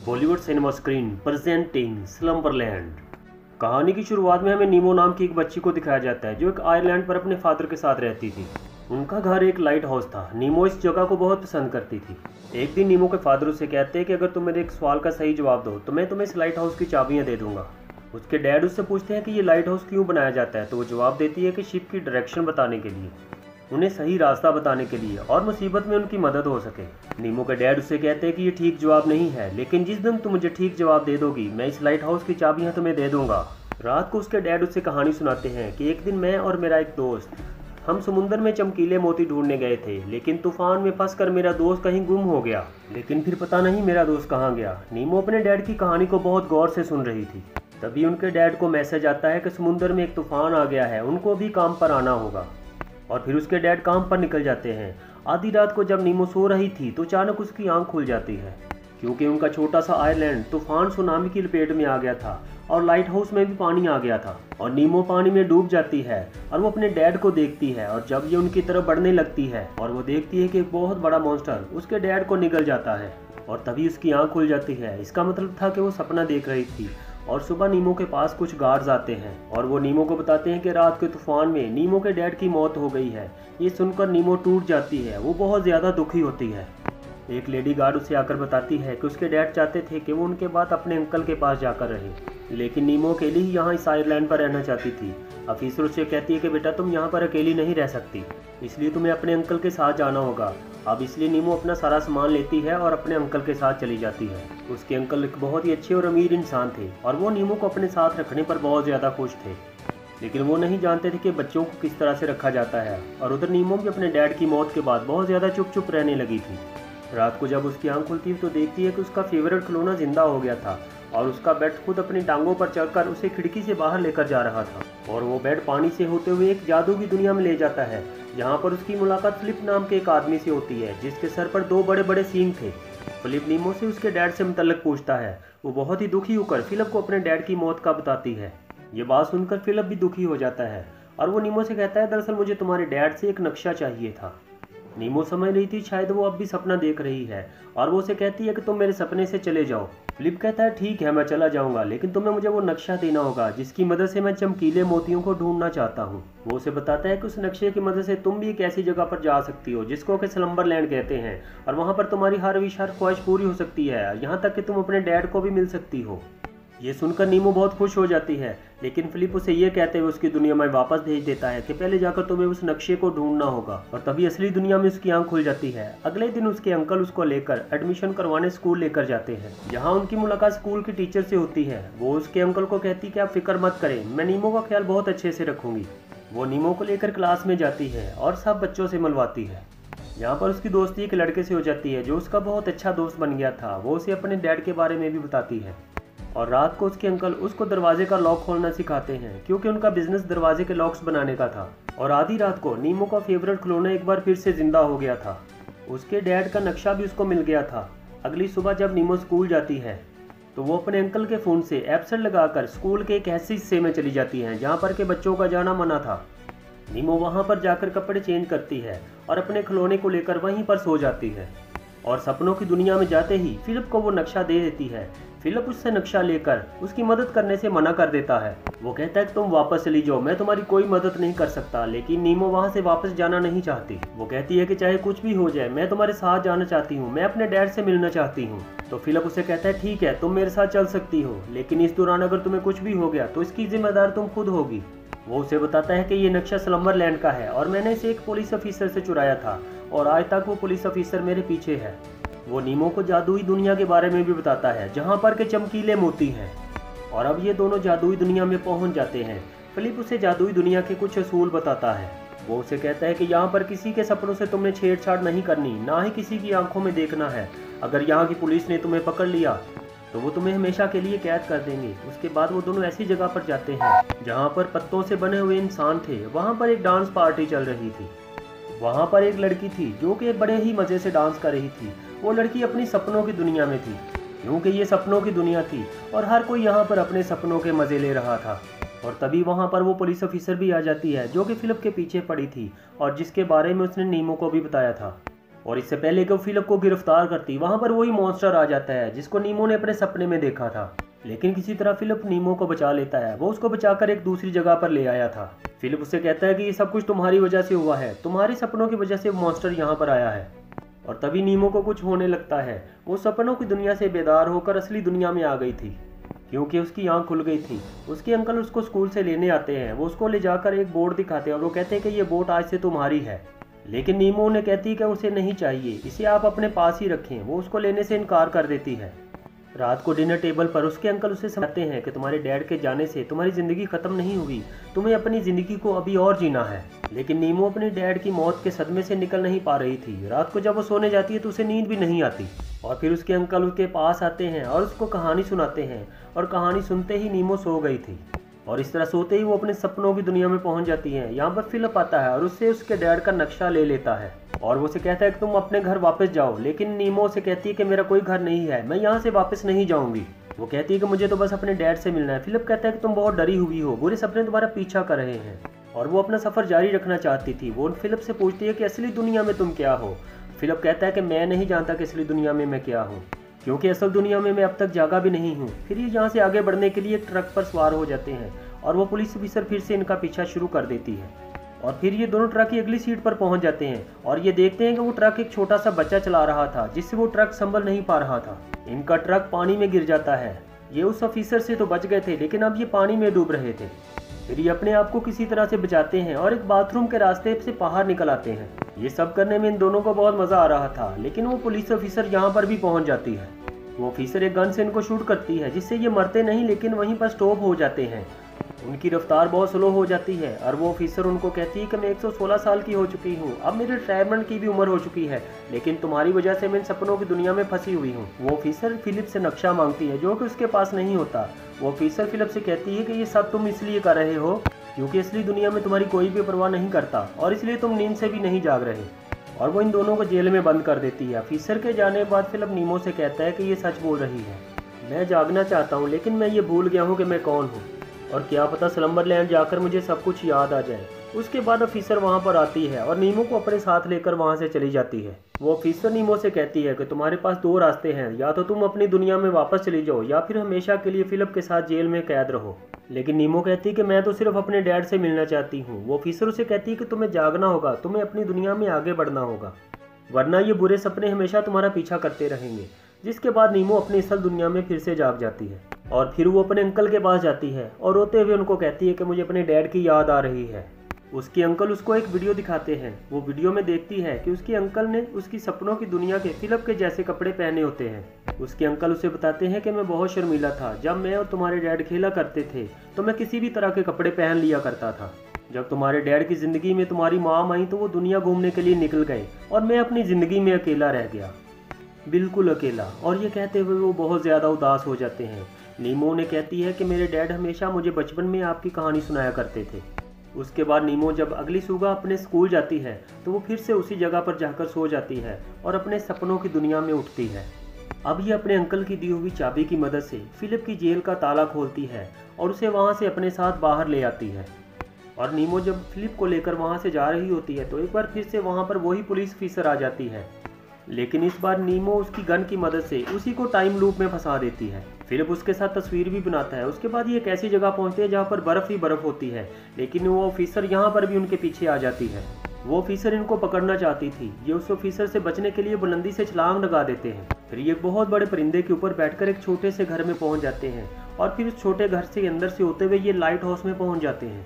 Bollywood cinema screen presenting Slumberland. कहानी की शुरुआत में हमें नीमो नाम की एक बच्ची को दिखाया जाता है जो एक आइलैंड पर अपने फादर के साथ रहती थी। उनका घर एक लाइट हाउस था। नीमो इस जगह को बहुत पसंद करती थी। एक दिन नीमो के फादर उससे कहते हैं कि अगर तुम मेरे एक सवाल का सही जवाब दो तो मैं तुम्हें इस लाइट हाउस की चाबियां दे दूंगा। उसके डैड उससे पूछते हैं कि ये लाइट हाउस क्यों बनाया जाता है, तो वो जवाब देती है कि शिप की डायरेक्शन बताने के लिए, उन्हें सही रास्ता बताने के लिए और मुसीबत में उनकी मदद हो सके। नीमो के डैड उससे कहते हैं कि ये ठीक जवाब नहीं है, लेकिन जिस दिन तुम मुझे ठीक जवाब दे दोगी मैं इस लाइट हाउस की चाबियां तुम्हें दे दूंगा। रात को उसके डैड उससे कहानी सुनाते हैं कि एक दिन मैं और मेरा एक दोस्त हम समुद्र में चमकीले मोती ढूंढने गए थे, लेकिन तूफान में फंसकर मेरा दोस्त कहीं गुम हो गया। लेकिन फिर पता नहीं मेरा दोस्त कहाँ गया। नीमो अपने डैड की कहानी को बहुत गौर से सुन रही थी। तभी उनके डैड को मैसेज आता है कि समुद्र में एक तूफान आ गया है, उनको भी काम पर आना होगा। और फिर उसके डैड काम पर निकल जाते हैं। आधी रात को जब नीमो सो रही थी तो अचानक उसकी आंख खुल जाती है, क्योंकि उनका छोटा सा आइलैंड तूफान सुनामी की लपेट में आ गया था और लाइट हाउस में भी पानी आ गया था और नीमो पानी में डूब जाती है। और वो अपने डैड को देखती है और जब ये उनकी तरफ बढ़ने लगती है और वो देखती है कि एक बहुत बड़ा मॉन्स्टर उसके डैड को निगल जाता है और तभी उसकी आंख खुल जाती है। इसका मतलब था कि वो सपना देख रही थी। और सुबह नीमो के पास कुछ गार्ड्स आते हैं और वो नीमो को बताते हैं कि रात के तूफान में नीमो के डैड की मौत हो गई है। ये सुनकर नीमो टूट जाती है, वो बहुत ज़्यादा दुखी होती है। एक लेडी गार्ड उसे आकर बताती है कि उसके डैड चाहते थे कि वो उनके बाद अपने अंकल के पास जाकर रहे, लेकिन नीमो अकेली ही यहाँ इस आइलैंड पर रहना चाहती थी। ऑफिसर उससे कहती है कि बेटा तुम यहाँ पर अकेली नहीं रह सकती, इसलिए तुम्हें अपने अंकल के साथ जाना होगा। अब इसलिए नीमो अपना सारा सामान लेती है और अपने अंकल के साथ चली जाती है। उसके अंकल एक बहुत ही अच्छे और अमीर इंसान थे और वो नीमो को अपने साथ रखने पर बहुत ज़्यादा खुश थे, लेकिन वो नहीं जानते थे कि बच्चों को किस तरह से रखा जाता है। और उधर नीमो भी अपने डैड की मौत के बाद बहुत ज़्यादा चुप चुप रहने लगी थी। रात को जब उसकी आंख खुलती तो देखती है कि उसका फेवरेट खिलौना जिंदा हो गया था और उसका बेड खुद अपनी टांगों पर चढ़कर उसे खिड़की से बाहर लेकर जा रहा था। और वो बेड पानी से होते हुए एक जादू की दुनिया में ले जाता है, जहाँ पर उसकी मुलाकात फिलिप नाम के एक आदमी से होती है जिसके सर पर दो बड़े बड़े सींग थे। फिलिप नीमो से उसके डैड से मुतल्लिक पूछता है। वो बहुत ही दुखी होकर फिलिप को अपने डैड की मौत का बताती है। ये बात सुनकर फिलिप भी दुखी हो जाता है और वो नीमो से कहता है, दरअसल मुझे तुम्हारे डैड से एक नक्शा चाहिए था। नीमो समझ रही थी शायद वो अब भी सपना देख रही है और वो उसे कहती है कि तुम मेरे सपने से चले जाओ। फिलिप कहता है ठीक है मैं चला जाऊंगा, लेकिन तुम्हें मुझे वो नक्शा देना होगा जिसकी मदद से मैं चमकीले मोतियों को ढूंढना चाहता हूँ। वो उसे बताता है कि उस नक्शे की मदद से तुम भी एक ऐसी जगह पर जा सकती हो जिसको कि स्लम्बरलैंड कहते हैं, और वहाँ पर तुम्हारी हर विश हर ख्वाहिश पूरी हो सकती है, यहाँ तक कि तुम अपने डैड को भी मिल सकती हो। ये सुनकर नीमो बहुत खुश हो जाती है, लेकिन फिलिप उसे ये कहते हुए उसकी दुनिया में वापस भेज देता है कि पहले जाकर तुम्हें उस नक्शे को ढूंढना होगा। और तभी असली दुनिया में उसकी आंख खुल जाती है। अगले दिन उसके अंकल उसको लेकर एडमिशन करवाने स्कूल लेकर जाते हैं, जहाँ उनकी मुलाकात स्कूल की टीचर से होती है। वो उसके अंकल को कहती कि आप फिक्र मत करें, मैं नीमो का ख्याल बहुत अच्छे से रखूंगी। वो नीमो को लेकर क्लास में जाती है और सब बच्चों से मिलवाती है। यहाँ पर उसकी दोस्ती एक लड़के से हो जाती है जो उसका बहुत अच्छा दोस्त बन गया था। वो उसे अपने डैड के बारे में भी बताती है और रात को उसके अंकल उसको दरवाजे का लॉक खोलना सिखाते हैं, क्योंकि उनका बिजनेस दरवाजे के लॉक्स बनाने का था। और आधी रात को नीमो का फेवरेट खिलौना एक बार फिर से जिंदा हो गया था। उसके डैड का नक्शा भी उसको मिल गया था। अगली सुबह जब नीमो स्कूल जाती है तो वो अपने अंकल के फ़ोन से एब्सेंट लगाकर स्कूल के एक ऐसे हिस्से में चली जाती है जहाँ पर के बच्चों का जाना मना था। नीमो वहाँ पर जाकर कपड़े चेंज करती है और अपने खिलौने को लेकर वहीं पर सो जाती है। और सपनों की दुनिया में जाते ही फिलिप को वो नक्शा दे देती है। फिलिप उससे नक्शा लेकर उसकी मदद करने से मना कर देता है। वो कहता है कि तुम वापस चली जाओ, मैं तुम्हारी कोई मदद नहीं कर सकता। लेकिन नीमो वहाँ से वापस जाना नहीं चाहती। वो कहती है कि चाहे कुछ भी हो जाए मैं तुम्हारे साथ जाना चाहती हूँ, मैं अपने डैड से मिलना चाहती हूँ। तो फिलिप उसे कहता है ठीक है तुम मेरे साथ चल सकती हो, लेकिन इस दौरान अगर तुम्हें कुछ भी हो गया तो इसकी जिम्मेदार तुम खुद होगी। वो उसे बताता है कि ये नक्शा स्लम्बरलैंड का है और मैंने इसे एक पुलिस ऑफिसर से चुराया था और आज तक वो पुलिस ऑफिसर मेरे पीछे है। वो नीमो को जादुई दुनिया के बारे में भी बताता है जहाँ पर के चमकीले मोती हैं। और अब ये दोनों जादुई दुनिया में पहुँच जाते हैं। फिलिप उसे जादुई दुनिया के कुछ असूल बताता है। वो उसे कहता है कि यहाँ पर किसी के सपनों से तुमने छेड़छाड़ नहीं करनी, ना ही किसी की आंखों में देखना है। अगर यहाँ की पुलिस ने तुम्हें पकड़ लिया तो वो तुम्हें हमेशा के लिए कैद कर देंगे। उसके बाद वो दोनों ऐसी जगह पर जाते हैं जहाँ पर पत्तों से बने हुए इंसान थे। वहाँ पर एक डांस पार्टी चल रही थी। वहाँ पर एक लड़की थी जो कि बड़े ही मज़े से डांस कर रही थी। वो लड़की अपनी सपनों की दुनिया में थी, क्योंकि ये सपनों की दुनिया थी और हर कोई यहाँ पर अपने सपनों के मज़े ले रहा था। और तभी वहाँ पर वो पुलिस ऑफिसर भी आ जाती है जो कि फिलिप के पीछे पड़ी थी और जिसके बारे में उसने नीमो को भी बताया था। और इससे पहले कि वो फिलिप को गिरफ्तार करती, वहाँ पर वही मॉन्स्टर आ जाता है जिसको नीमो ने अपने सपने में देखा था। लेकिन किसी तरह फिलिप नीमो को बचा लेता है। वो उसको बचाकर एक दूसरी जगह पर ले आया था। फिलिप उससे कहता है कि ये सब कुछ तुम्हारी वजह से हुआ है, तुम्हारे सपनों की वजह से मॉन्स्टर यहाँ पर आया है। और तभी नीमो को कुछ होने लगता है। वो सपनों की दुनिया से बेदार होकर असली दुनिया में आ गई थी, क्योंकि उसकी आंख खुल गई थी। उसके अंकल उसको स्कूल से लेने आते हैं। वो उसको ले जाकर एक बोर्ड दिखाते हैं और वो कहते हैं कि ये बोट आज से तुम्हारी है। लेकिन नीमो ने कहती है कि उसे नहीं चाहिए, इसे आप अपने पास ही रखें। वो उसको लेने से इनकार कर देती है। रात को डिनर टेबल पर उसके अंकल उसे समझाते हैं कि तुम्हारे डैड के जाने से तुम्हारी ज़िंदगी ख़त्म नहीं हुई, तुम्हें अपनी ज़िंदगी को अभी और जीना है। लेकिन नीमो अपने डैड की मौत के सदमे से निकल नहीं पा रही थी। रात को जब वो सोने जाती है तो उसे नींद भी नहीं आती। और फिर उसके अंकल उसके पास आते हैं और उसको कहानी सुनाते हैं। और कहानी सुनते ही नीमो सो गई थी। और इस तरह सोते ही वो अपने सपनों की दुनिया में पहुंच जाती है। यहाँ पर फिलिप आता है और उससे उसके डैड का नक्शा ले लेता है और वो उसे कहता है कि तुम अपने घर वापस जाओ। लेकिन नीमो से कहती है कि मेरा कोई घर नहीं है, मैं यहाँ से वापस नहीं जाऊंगी। वो कहती है कि मुझे तो बस अपने डैड से मिलना है। फिलिप कहता है कि तुम बहुत डरी हुई हो, बुरे सपने तुम्हारा पीछा कर रहे हैं। और वो अपना सफर जारी रखना चाहती थी। वो फिलिप से पूछती है कि असली दुनिया में तुम क्या हो। फिलिप कहता है कि मैं नहीं जानता कि असली दुनिया में मैं क्या हूँ, क्योंकि असल दुनिया में मैं अब तक जागा भी नहीं हूँ। फिर ये यहाँ से आगे बढ़ने के लिए एक ट्रक पर सवार हो जाते हैं और वो पुलिस ऑफिसर फिर से इनका पीछा शुरू कर देती है। और फिर ये दोनों ट्रक की अगली सीट पर पहुंच जाते हैं और ये देखते हैं कि वो ट्रक एक छोटा सा बच्चा चला रहा था, जिससे वो ट्रक संभल नहीं पा रहा था। इनका ट्रक पानी में गिर जाता है। ये उस ऑफिसर से तो बच गए थे, लेकिन अब ये पानी में डूब रहे थे। फिर ये अपने आप को किसी तरह से बचाते हैं और एक बाथरूम के रास्ते से बाहर निकल आते हैं। ये सब करने में इन दोनों को बहुत मजा आ रहा था। लेकिन वो पुलिस ऑफिसर यहाँ पर भी पहुंच जाती है। वो ऑफिसर एक गन से इनको शूट करती है, जिससे ये मरते नहीं लेकिन वहीं पर स्टॉप हो जाते हैं। उनकी रफ्तार बहुत स्लो हो जाती है और वो ऑफिसर उनको कहती है कि मैं 116 साल की हो चुकी हूँ, अब मेरे रिटायरमेंट की भी उम्र हो चुकी है, लेकिन तुम्हारी वजह से मैं इन सपनों की दुनिया में फंसी हुई हूँ। वो ऑफिसर फिलिप से नक्शा मांगती है, जो कि उसके पास नहीं होता। वो ऑफिसर फिलिप से कहती है कि ये सब तुम इसलिए कर रहे हो क्योंकि असली दुनिया में तुम्हारी कोई भी परवाह नहीं करता और इसलिए तुम नींद से भी नहीं जाग रहे। और वो इन दोनों को जेल में बंद कर देती है। ऑफिसर के जाने के बाद फिलिप नीमो से कहता है कि ये सच बोल रही है, मैं जागना चाहता हूँ लेकिन मैं ये भूल गया हूँ कि मैं कौन हूँ, और क्या पता स्लम्बरलैंड जाकर मुझे सब कुछ याद आ जाए। उसके बाद ऑफिसर वहाँ पर आती है और नीमो को अपने साथ लेकर वहाँ से चली जाती है। वो ऑफिसर नीमो से कहती है कि तुम्हारे पास दो रास्ते हैं, या तो तुम अपनी दुनिया में वापस चली जाओ या फिर हमेशा के लिए फिलिप के साथ जेल में कैद रहो। लेकिन नीमो कहती है कि मैं तो सिर्फ अपने डैड से मिलना चाहती हूँ। वो ऑफिसर उसे कहती है कि तुम्हें जागना होगा, तुम्हें अपनी दुनिया में आगे बढ़ना होगा, वरना ये बुरे सपने हमेशा तुम्हारा पीछा करते रहेंगे। जिसके बाद नीमो अपनी असल दुनिया में फिर से जाग जाती है और फिर वो अपने अंकल के पास जाती है और रोते हुए उनको कहती है कि मुझे अपने डैड की याद आ रही है। उसके अंकल उसको एक वीडियो दिखाते हैं। वो वीडियो में देखती है कि उसके अंकल ने उसकी सपनों की दुनिया के फिलिप के जैसे कपड़े पहने होते हैं। उसके अंकल उसे बताते हैं कि मैं बहुत शर्मीला था, जब मैं और तुम्हारे डैड खेला करते थे तो मैं किसी भी तरह के कपड़े पहन लिया करता था। जब तुम्हारे डैड की ज़िंदगी में तुम्हारी माम आई तो वो दुनिया घूमने के लिए निकल गए और मैं अपनी ज़िंदगी में अकेला रह गया, बिल्कुल अकेला। और ये कहते हुए वो बहुत ज़्यादा उदास हो जाते हैं। नीमो ने कहती है कि मेरे डैड हमेशा मुझे बचपन में आपकी कहानी सुनाया करते थे। उसके बाद नीमो जब अगली सुबह अपने स्कूल जाती है तो वो फिर से उसी जगह पर जाकर सो जाती है और अपने सपनों की दुनिया में उठती है। अब ये अपने अंकल की दी हुई चाबी की मदद से फिलिप की जेल का ताला खोलती है और उसे वहाँ से अपने साथ बाहर ले आती है। और नीमो जब फिलिप को लेकर वहाँ से जा रही होती है तो एक बार फिर से वहाँ पर वही पुलिस ऑफिसर आ जाती है, लेकिन इस बार नीमो उसकी गन की मदद से उसी को टाइम लूप में फंसा देती है। फिलिप उसके साथ तस्वीर भी बनाता है। उसके बाद ये एक ऐसी जगह पहुंचते हैं जहाँ पर बर्फ़ ही बर्फ़ होती है, लेकिन वो ऑफिसर यहाँ पर भी उनके पीछे आ जाती है। वो ऑफिसर इनको पकड़ना चाहती थी। ये उस ऑफिसर से बचने के लिए बुलंदी से छलांग लगा देते हैं। फिर ये बहुत बड़े परिंदे के ऊपर बैठकर एक छोटे से घर में पहुँच जाते हैं और फिर उस छोटे घर से अंदर से होते हुए ये लाइट हाउस में पहुँच जाते हैं।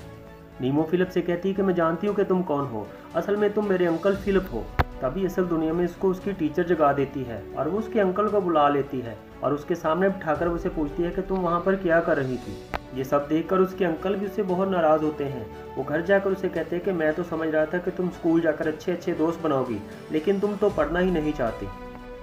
नीमो फिलिप से कहती है कि मैं जानती हूँ कि तुम कौन हो, असल में तुम मेरे अंकल फिलिप हो। तभी असल दुनिया में उसको उसकी टीचर जगा देती है और वो उसके अंकल को बुला लेती है और उसके सामने बिठाकर उसे पूछती है कि तुम वहाँ पर क्या कर रही थी। ये सब देखकर उसके अंकल भी उससे बहुत नाराज़ होते हैं। वो घर जाकर उसे कहते हैं कि मैं तो समझ रहा था कि तुम स्कूल जाकर अच्छे अच्छे दोस्त बनाओगी, लेकिन तुम तो पढ़ना ही नहीं चाहती,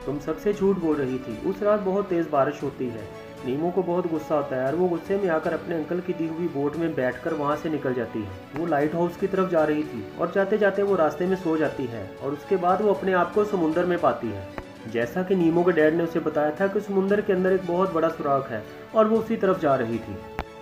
तुम सबसे झूठ बोल रही थी। उस रात बहुत तेज़ बारिश होती है। नीमो को बहुत गुस्सा होता है और वो गुस्से में आकर अपने अंकल की दी हुई बोट में बैठकर वहाँ से निकल जाती है। वो लाइट हाउस की तरफ जा रही थी और जाते जाते वो रास्ते में सो जाती है और उसके बाद वो अपने आप को समुंदर में पाती है। जैसा कि नीमो के डैड ने उसे बताया था कि समुंदर के अंदर एक बहुत बड़ा सुराख है और वो उसी तरफ जा रही थी।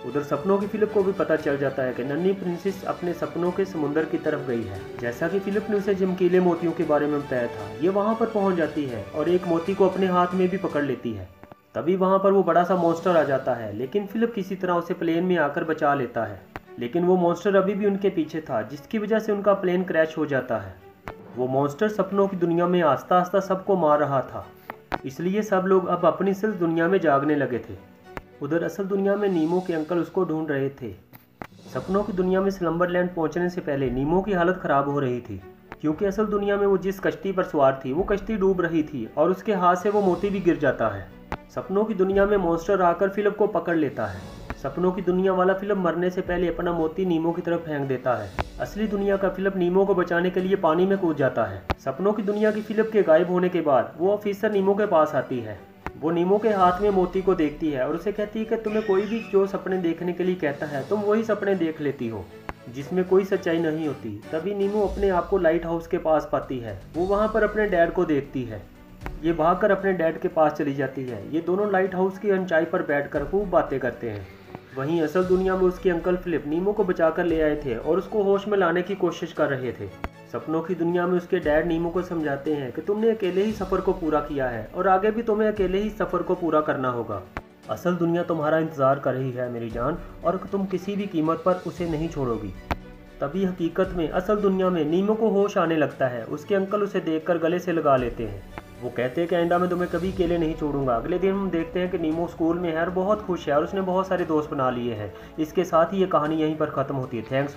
उधर सपनों की फिलिप को भी पता चल जाता है कि नन्ही प्रिंसेस अपने सपनों के समुंदर की तरफ गई है। जैसा कि फिलिप ने उसे चमकीले मोतियों के बारे में बताया था, ये वहाँ पर पहुँच जाती है और एक मोती को अपने हाथ में भी पकड़ लेती है। तभी वहाँ पर वो बड़ा सा मॉन्स्टर आ जाता है, लेकिन फिलिप किसी तरह उसे प्लेन में आकर बचा लेता है। लेकिन वो मॉन्स्टर अभी भी उनके पीछे था, जिसकी वजह से उनका प्लेन क्रैश हो जाता है। वो मॉन्स्टर सपनों की दुनिया में आस्ता आस्ता सबको मार रहा था, इसलिए सब लोग अब अपनी असल दुनिया में जागने लगे थे। उधर असल दुनिया में नीमो के अंकल उसको ढूंढ रहे थे। सपनों की दुनिया में स्लम्बरलैंड पहुंचने से पहले नीमो की हालत खराब हो रही थी, क्योंकि असल दुनिया में वो जिस कश्ती पर सवार थी वो कश्ती डूब रही थी और उसके हाथ से वो मोती भी गिर जाता है। सपनों की दुनिया में मॉन्स्टर आकर फिलिप को पकड़ लेता है। सपनों की दुनिया वाला फिलिप मरने से पहले अपना मोती नीमो की तरफ फेंक देता है। असली दुनिया का फिलिप नीमो को बचाने के लिए पानी में कूद जाता है। सपनों की दुनिया की फिलिप के गायब होने के बाद वो ऑफिसर नीमो के पास आती है। वो नीमो के हाथ में मोती को देखती है और उसे कहती है कि तुम्हें कोई भी जो सपने देखने के लिए कहता है तुम वही सपने देख लेती हो, जिसमें कोई सच्चाई नहीं होती। तभी नीमो अपने आप को लाइट हाउस के पास पाती है। वो वहाँ पर अपने डैड को देखती है। ये भागकर अपने डैड के पास चली जाती है। ये दोनों लाइट हाउस की ऊंचाई पर बैठकर खूब बातें करते हैं। वहीं असल दुनिया में उसके अंकल फिलिप नीमो को बचाकर ले आए थे और उसको होश में लाने की कोशिश कर रहे थे। सपनों की दुनिया में उसके डैड नीमो को समझाते हैं कि तुमने अकेले ही सफ़र को पूरा किया है और आगे भी तुम्हें अकेले ही सफ़र को पूरा करना होगा। असल दुनिया तुम्हारा इंतज़ार कर रही है मेरी जान, और तुम किसी भी कीमत पर उसे नहीं छोड़ोगी। तभी हकीकत में असल दुनिया में नीमो को होश आने लगता है। उसके अंकल उसे देखकर गले से लगा लेते हैं। वो कहते हैं कि आइंदा मैं तुम्हें कभी अकेले नहीं छोड़ूंगा। अगले दिन हम देखते हैं कि नीमो स्कूल में है और बहुत खुश है और उसने बहुत सारे दोस्त बना लिए हैं। इसके साथ ही ये कहानी यहीं पर ख़त्म होती है। थैंक्स।